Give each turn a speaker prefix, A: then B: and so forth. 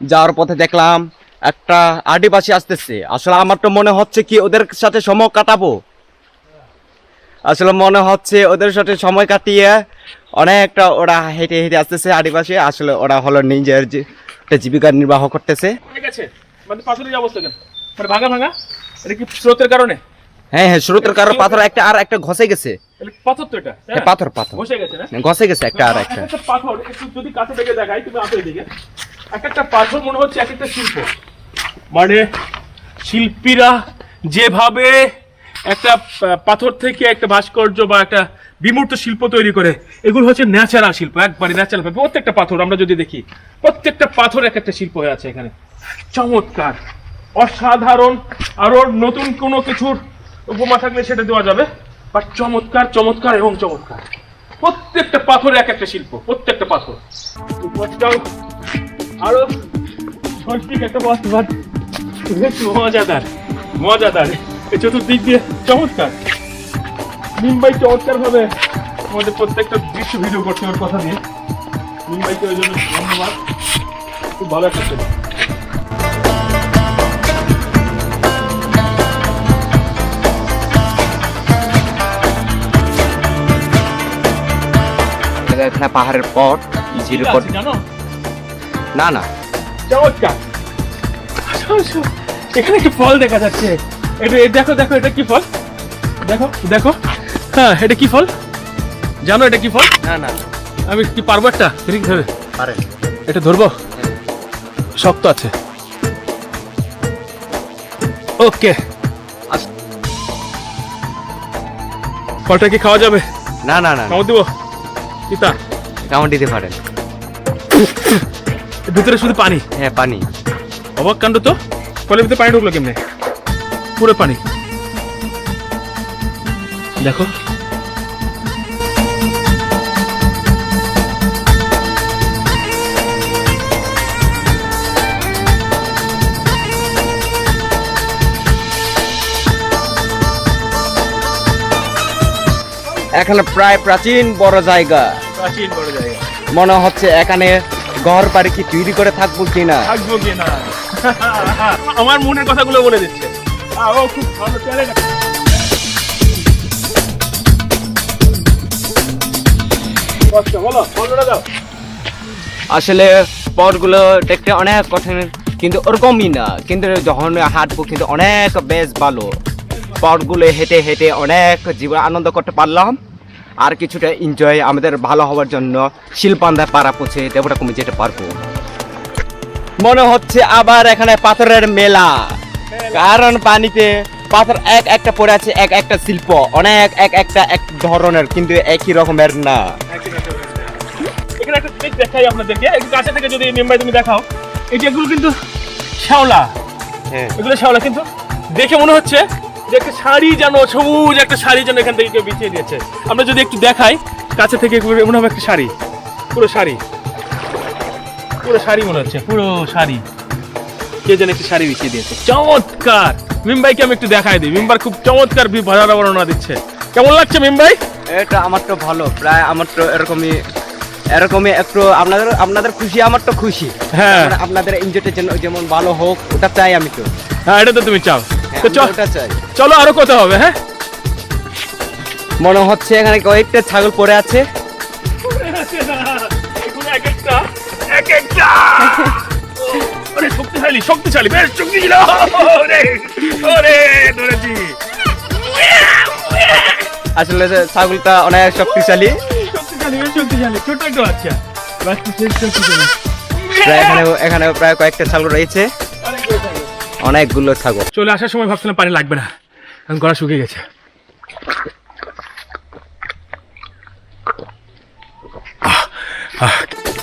A: যাওয়ার পথে দেখলাম একটা আদিবাসী আসতেছে। আসলে আমার তো মনে হচ্ছে কি ওদের সাথে সময় কাটাবো, আসলে মনে হচ্ছে ওদের সাথে সময় কাটিয়ে অনেকটা ওরা হেঁটে হেঁটে আসতেছে আদিবাসী। আসলে ওরা হলো নিজের জীবিকা নির্বাহ করতেছে।
B: মানে পাথরের অবস্থা কেন, মানে ভাঙা ভাঙা, এটা কি স্রোতের কারণে?
A: হ্যাঁ হ্যাঁ, স্রোতের কারণে পাথর একটা আর একটা ঘষে গেছে।
B: পাথর তো এটা,
A: হ্যাঁ, পাথর পাথর
B: বসে গেছে না,
A: ঘষে গেছে একটা আর একটা।
B: একটা পাথর একটু যদি কাছে থেকে দেখাই, তুমি আপেল দিকে এক একটা পাথর মনে হচ্ছে এক একটা শিল্প। মানে শিল্পীরা যেভাবে একটা পাথর থেকে একটা ভাস্কর্য বা একটা বিমূর্ত শিল্প তৈরি করে, এগুলো হচ্ছে ন্যাচারাল শিল্প, একবারে ন্যাচারাল। প্রত্যেকটা পাথর আমরা যদি দেখি, প্রত্যেকটা পাথর এক একটা শিল্প হয়ে আছে এখানে। চমৎকার, অসাধারণ। আরো নতুন কোনো কিছুর উপমা থাকলে সেটা দেওয়া যাবে, বাট চমৎকার চমৎকার এবং চমৎকার। প্রত্যেকটা পাথর এক একটা শিল্প, প্রত্যেকটা পাথর। আরো শৈল্পিক একটা পথ, মজাদার মজাদার। এই চতুর্দিক দিয়ে চমৎকার। মুম্বাই চমৎকার ভাবে আমাদের প্রত্যেকটা দৃশ্য ভিডিও করছে ওর কথা দিয়ে। মুম্বাইকে ওই জন্য ধন্যবাদ, খুব ভালো একটা ছিল।
A: এখানে পাহাড়ের পথ জিরো পথ
B: জানো
A: না না
B: চমৎকার। এখানে একটি ফল দেখা যাচ্ছে, এটা দেখো দেখো, এটা কি ফল? দেখো দেখো, হ্যাঁ এটা কি ফল জানো? এটা কি ফল?
A: না না
B: আমি কি পারবো একটা ধরে?
A: পারেন।
B: এটা ধরবো, শক্ত আছে। ওকে, ফলটা কি খাওয়া যাবে?
A: না না না,
B: খাওয়া দিব পিতা?
A: কেমন দিতে পারেন?
B: ভিতরে শুধু পানি?
A: হ্যাঁ পানি।
B: অবাক কাণ্ড তো, ফলের ভিতরে পানি ঢুকলো কেমনে? পুরো পানি। দেখো
A: এখানে প্রায় প্রাচীন বড় জায়গা,
B: প্রাচীন বড় জায়গা।
A: মনে হচ্ছে এখানে ঘর বাড়ি কি তৈরি করে থাকবো কিনা।
B: থাকবো কিনা আমার মনের কথাগুলো বলে দিচ্ছে। ও খুব ভালো চ্যালেঞ্জ। বলো, বলটা দাও।
A: আসলে পথগুলো দেখতে অনেক কঠিন, কিন্তু ওরকমই না, কিন্তু যখন হাঁটবো কিন্তু অনেক বেশ ভালো। পথগুলো হেঁটে হেঁটে অনেক জীবন আনন্দ করতে পারলাম, আর কিছুটা এনজয় আমাদের ভালো হওয়ার জন্য শিলপান্দা পাড়া পৌঁছে দেবরাকুমি যেতে পারবো। মনে হচ্ছে আবার এখানে পাথরের মেলা, কারণ পানিতে পাথর এক একটা পড়ে আছে, এক একটা শিল্প, অনেক এক একটা এক ধরনের, কিন্তু একই রকমের না।
B: এখানে একটা দিক দেখাই আপনাদেরকে, একটু কাছে থেকে যদি মুম্বাই তুমি দেখাও, এই যে এগুলো কিন্তু শ্যাওলা।
A: হ্যাঁ,
B: এগুলো শ্যাওলা, কিন্তু দেখে মনে হচ্ছে যে একটা শাড়ি, যেন সবুজ একটা শাড়ি যেন এখান থেকে কেউ বিছিয়ে দিয়েছে। আমরা যদি একটু দেখাই কাছে থেকে, মনে হবে একটা শাড়ি, পুরো শাড়ি, পুরো শাড়ি মনে হচ্ছে, পুরো শাড়ি। কে যেন একটা শাড়ি বিছিয়ে দিয়েছে, চমৎকার। মুম্বাইকে আমি একটু দেখাই দিই, মুম্বাই খুব চমৎকার বর্ণনা দিচ্ছে। কেমন লাগছে মুম্বাই?
A: এটা আমার তো ভালো, প্রায় আমার তো এরকমই একটু আপনাদের খুশি, আমার তো খুশি।
B: হ্যাঁ,
A: আপনাদের এনজয়টা যেমন ভালো হোক, ওটা চাই আমি তো।
B: হ্যাঁ এটা তো তুমি চাও। তো
A: ওটা চাই।
B: চলো আরো কথা হবে। হ্যাঁ,
A: মনে হচ্ছে এখানে কয়েকটা ছাগল পড়ে আছে।
B: শক্তিশালী শক্তিশালী, বেশ শক্তিশালী। ধরেছি।
A: আসলে ছাগলটা অনেক শক্তিশালী।
B: শক্তিশালী ছোট একটা বাচ্চা,
A: এখানে প্রায় কয়েকটা ছাগল রয়েছে, অনেকগুলো ছাগল।
B: চলে আসার সময় ভাবছিলাম পানি লাগবে না, এখন গলা শুকিয়ে গেছে।